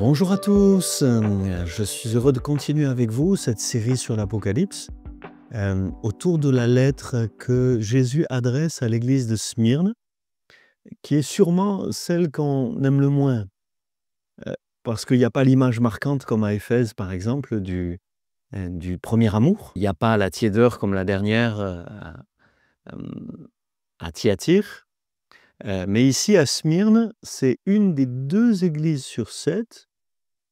Bonjour à tous, je suis heureux de continuer avec vous cette série sur l'Apocalypse, autour de la lettre que Jésus adresse à l'église de Smyrne, qui est sûrement celle qu'on aime le moins, parce qu'il n'y a pas l'image marquante comme à Éphèse par exemple du premier amour. Il n'y a pas la tiédeur comme la dernière à Thyatire, mais ici à Smyrne, c'est une des 2 églises sur 7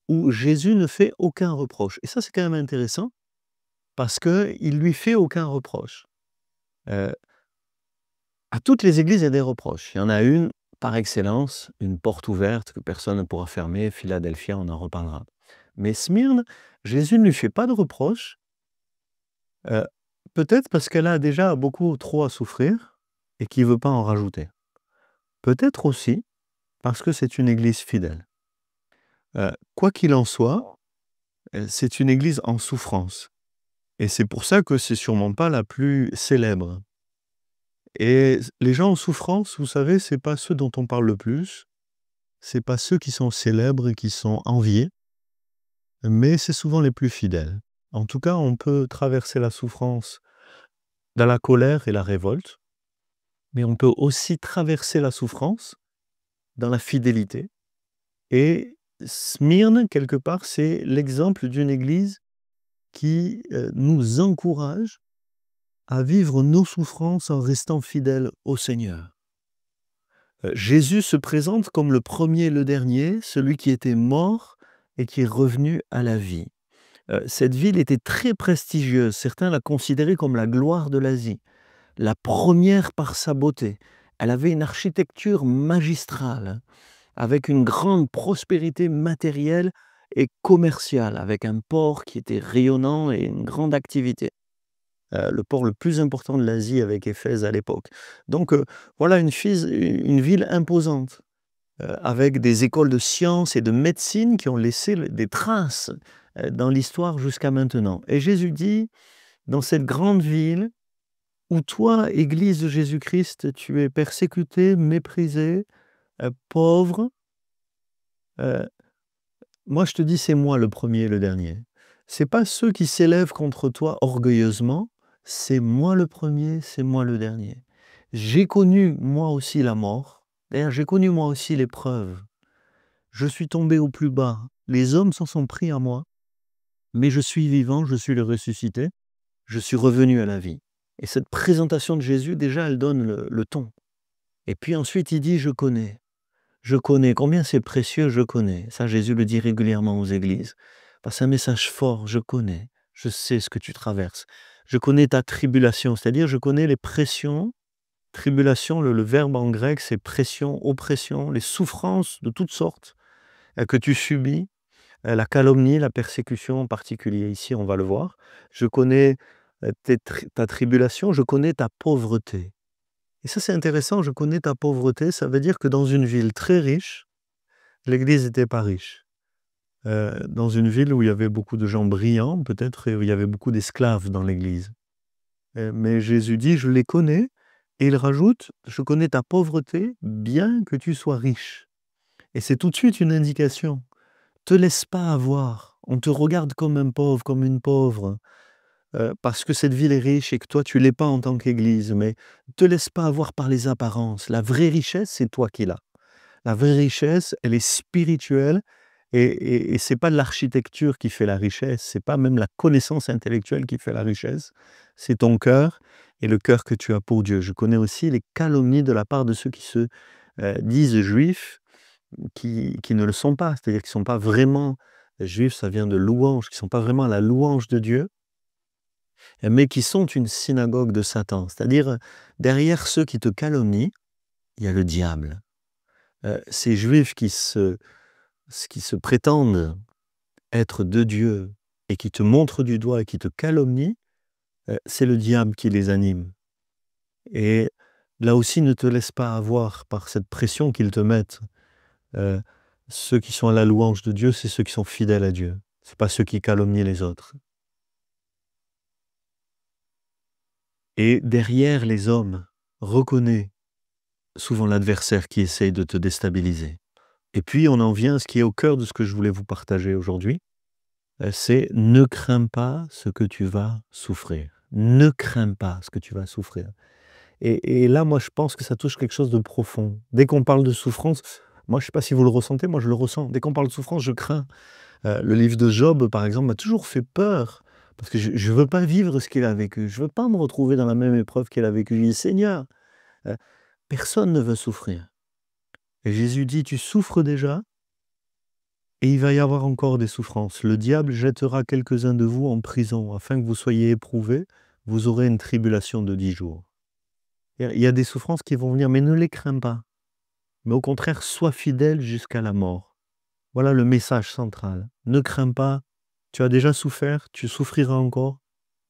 où Jésus ne fait aucun reproche. Et ça, c'est quand même intéressant, parce qu'il ne lui fait aucun reproche. À toutes les églises, il y a des reproches. Il y en a une, par excellence, une porte ouverte que personne ne pourra fermer. Philadelphia, on en reparlera. Mais Smyrne, Jésus ne lui fait pas de reproche, peut-être parce qu'elle a déjà beaucoup trop à souffrir et qu'il ne veut pas en rajouter. Peut-être aussi parce que c'est une église fidèle. Quoi qu'il en soit, c'est une église en souffrance. Et c'est pour ça que c'est sûrement pas la plus célèbre. Et les gens en souffrance, vous savez, c'est pas ceux dont on parle le plus, c'est pas ceux qui sont célèbres et qui sont enviés, mais c'est souvent les plus fidèles. En tout cas, on peut traverser la souffrance dans la colère et la révolte, mais on peut aussi traverser la souffrance dans la fidélité. Et Smyrne, quelque part, c'est l'exemple d'une église qui nous encourage à vivre nos souffrances en restant fidèles au Seigneur. Jésus se présente comme le premier et le dernier, celui qui était mort et qui est revenu à la vie. Cette ville était très prestigieuse, certains la considéraient comme la gloire de l'Asie, la première par sa beauté. Elle avait une architecture magistrale, avec une grande prospérité matérielle et commerciale, avec un port qui était rayonnant et une grande activité. Le port le plus important de l'Asie avec Éphèse à l'époque. Donc voilà une ville imposante, avec des écoles de sciences et de médecine qui ont laissé des traces dans l'histoire jusqu'à maintenant. Et Jésus dit, dans cette grande ville, où toi, Église de Jésus-Christ, tu es persécuté, méprisé, pauvre, moi je te dis, c'est moi le premier et le dernier. C'est pas ceux qui s'élèvent contre toi orgueilleusement, c'est moi le premier, c'est moi le dernier. J'ai connu moi aussi la mort, d'ailleurs j'ai connu moi aussi l'épreuve. Je suis tombé au plus bas, les hommes s'en sont pris à moi, mais je suis vivant, je suis le ressuscité, je suis revenu à la vie. Et cette présentation de Jésus, déjà, elle donne le ton. Et puis ensuite, il dit, je connais, combien c'est précieux, je connais. Ça, Jésus le dit régulièrement aux églises. C'est un message fort, je connais, je sais ce que tu traverses. Je connais ta tribulation, c'est-à-dire je connais les pressions. Tribulation, le verbe en grec, c'est pression, oppression, les souffrances de toutes sortes que tu subis, la calomnie, la persécution en particulier. Ici, on va le voir. Je connais ta tribulation, je connais ta pauvreté. Et ça, c'est intéressant, je connais ta pauvreté, ça veut dire que dans une ville très riche, l'église n'était pas riche. Dans une ville où il y avait beaucoup de gens brillants, peut-être, et où il y avait beaucoup d'esclaves dans l'église. Mais Jésus dit, je les connais, et il rajoute, je connais ta pauvreté, bien que tu sois riche. Et c'est tout de suite une indication. Te laisse pas avoir, on te regarde comme un pauvre, comme une pauvre, parce que cette ville est riche et que toi tu l'es pas en tant qu'église, mais te laisse pas avoir par les apparences. La vraie richesse, c'est toi qui l'as. La vraie richesse, elle est spirituelle et c'est pas l'architecture qui fait la richesse, c'est pas même la connaissance intellectuelle qui fait la richesse, c'est ton cœur et le cœur que tu as pour Dieu. Je connais aussi les calomnies de la part de ceux qui se disent juifs, qui ne le sont pas, c'est-à-dire qui ne sont pas vraiment juifs, ça vient de louange, qui ne sont pas vraiment à la louange de Dieu, mais qui sont une synagogue de Satan. C'est-à-dire, derrière ceux qui te calomnient, il y a le diable. Ces juifs qui se prétendent être de Dieu et qui te montrent du doigt et qui te calomnient, c'est le diable qui les anime. Et là aussi, ne te laisse pas avoir par cette pression qu'ils te mettent. Ceux qui sont à la louange de Dieu, c'est ceux qui sont fidèles à Dieu. Ce n'est pas ceux qui calomnient les autres. Et derrière les hommes, reconnais souvent l'adversaire qui essaye de te déstabiliser. Et puis on en vient à ce qui est au cœur de ce que je voulais vous partager aujourd'hui, c'est ne crains pas ce que tu vas souffrir. Ne crains pas ce que tu vas souffrir. Et là, moi, je pense que ça touche quelque chose de profond. Dès qu'on parle de souffrance, moi, je ne sais pas si vous le ressentez, moi, je le ressens. Dès qu'on parle de souffrance, je crains. Le livre de Job, par exemple, m'a toujours fait peur, parce que je ne veux pas vivre ce qu'il a vécu. Je ne veux pas me retrouver dans la même épreuve qu'il a vécue. Je dis: «Seigneur, heu, personne ne veut souffrir». Et Jésus dit: «Tu souffres déjà et il va y avoir encore des souffrances. Le diable jettera quelques-uns de vous en prison, afin que vous soyez éprouvés. Vous aurez une tribulation de 10 jours». Il y a des souffrances qui vont venir, mais ne les crains pas. Mais au contraire, sois fidèle jusqu'à la mort. Voilà le message central. Ne crains pas, tu as déjà souffert, tu souffriras encore,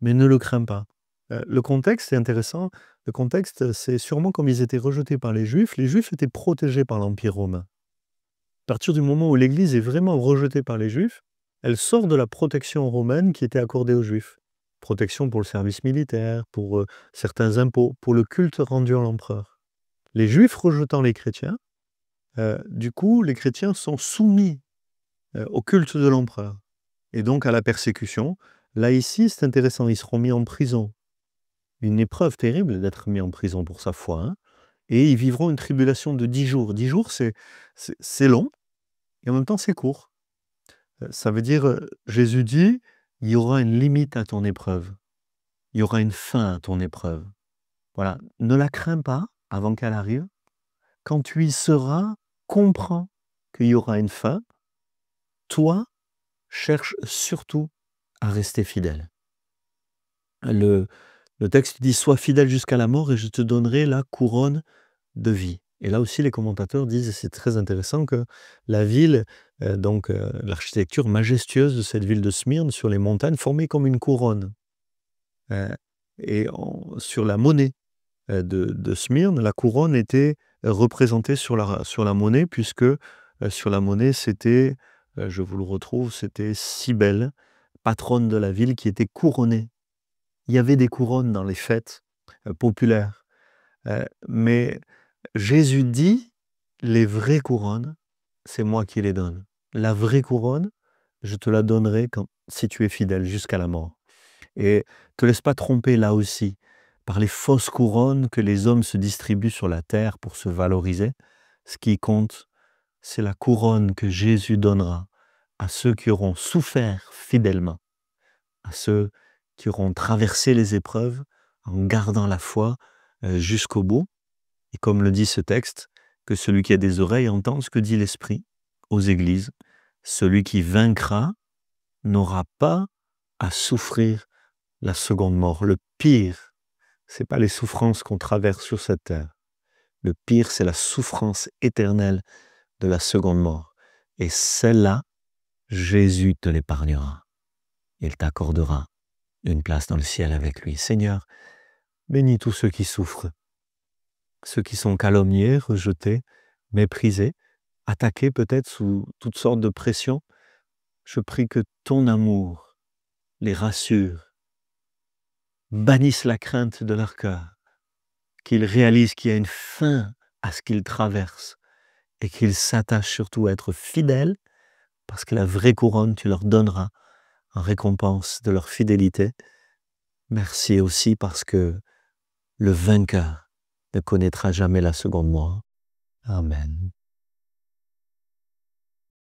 mais ne le crains pas. Le contexte est intéressant. Le contexte, c'est sûrement comme ils étaient rejetés par les Juifs étaient protégés par l'Empire romain. À partir du moment où l'Église est vraiment rejetée par les Juifs, elle sort de la protection romaine qui était accordée aux Juifs. Protection pour le service militaire, pour certains impôts, pour le culte rendu à l'empereur. Les Juifs rejetant les chrétiens, du coup, les chrétiens sont soumis au culte de l'empereur et donc à la persécution. Là, ici, c'est intéressant, ils seront mis en prison. Une épreuve terrible d'être mis en prison pour sa foi, hein, et ils vivront une tribulation de 10 jours. 10 jours, c'est long et en même temps, c'est court. Ça veut dire, Jésus dit: «Il y aura une limite à ton épreuve. Il y aura une fin à ton épreuve». Voilà, ne la crains pas avant qu'elle arrive. Quand tu y seras, comprends qu'il y aura une fin. Toi, cherche surtout à rester fidèle. Le texte dit: «Sois fidèle jusqu'à la mort et je te donnerai la couronne de vie». Et là aussi, les commentateurs disent, et c'est très intéressant, que la ville, l'architecture majestueuse de cette ville de Smyrne sur les montagnes formait comme une couronne. Heu sur la monnaie, de Smyrne, la couronne était représentée sur la monnaie puisque, sur la monnaie, c'était, je vous le retrouve, c'était Cybèle, patronne de la ville, qui était couronnée. Il y avait des couronnes dans les fêtes, populaires, mais Jésus dit: «Les vraies couronnes, c'est moi qui les donne. La vraie couronne, je te la donnerai si tu es fidèle jusqu'à la mort». Et te laisse pas tromper là aussi par les fausses couronnes que les hommes se distribuent sur la terre pour se valoriser. Ce qui compte, c'est la couronne que Jésus donnera à ceux qui auront souffert fidèlement, à ceux qui auront traversé les épreuves en gardant la foi jusqu'au bout. Et comme le dit ce texte, que celui qui a des oreilles entende ce que dit l'Esprit aux églises. Celui qui vaincra n'aura pas à souffrir la seconde mort. Le pire, c'est pas les souffrances qu'on traverse sur cette terre. Le pire, c'est la souffrance éternelle de la seconde mort. Et celle-là, Jésus te l'épargnera. Il t'accordera une place dans le ciel avec lui. Seigneur, bénis tous ceux qui souffrent, ceux qui sont calomniés, rejetés, méprisés, attaqués peut-être sous toutes sortes de pressions. Je prie que ton amour les rassure, bannisse la crainte de leur cœur, qu'ils réalisent qu'il y a une fin à ce qu'ils traversent et qu'ils s'attachent surtout à être fidèles, parce que la vraie couronne, tu leur donneras en récompense de leur fidélité. Merci aussi parce que le vainqueur ne connaîtra jamais la seconde mort. Amen.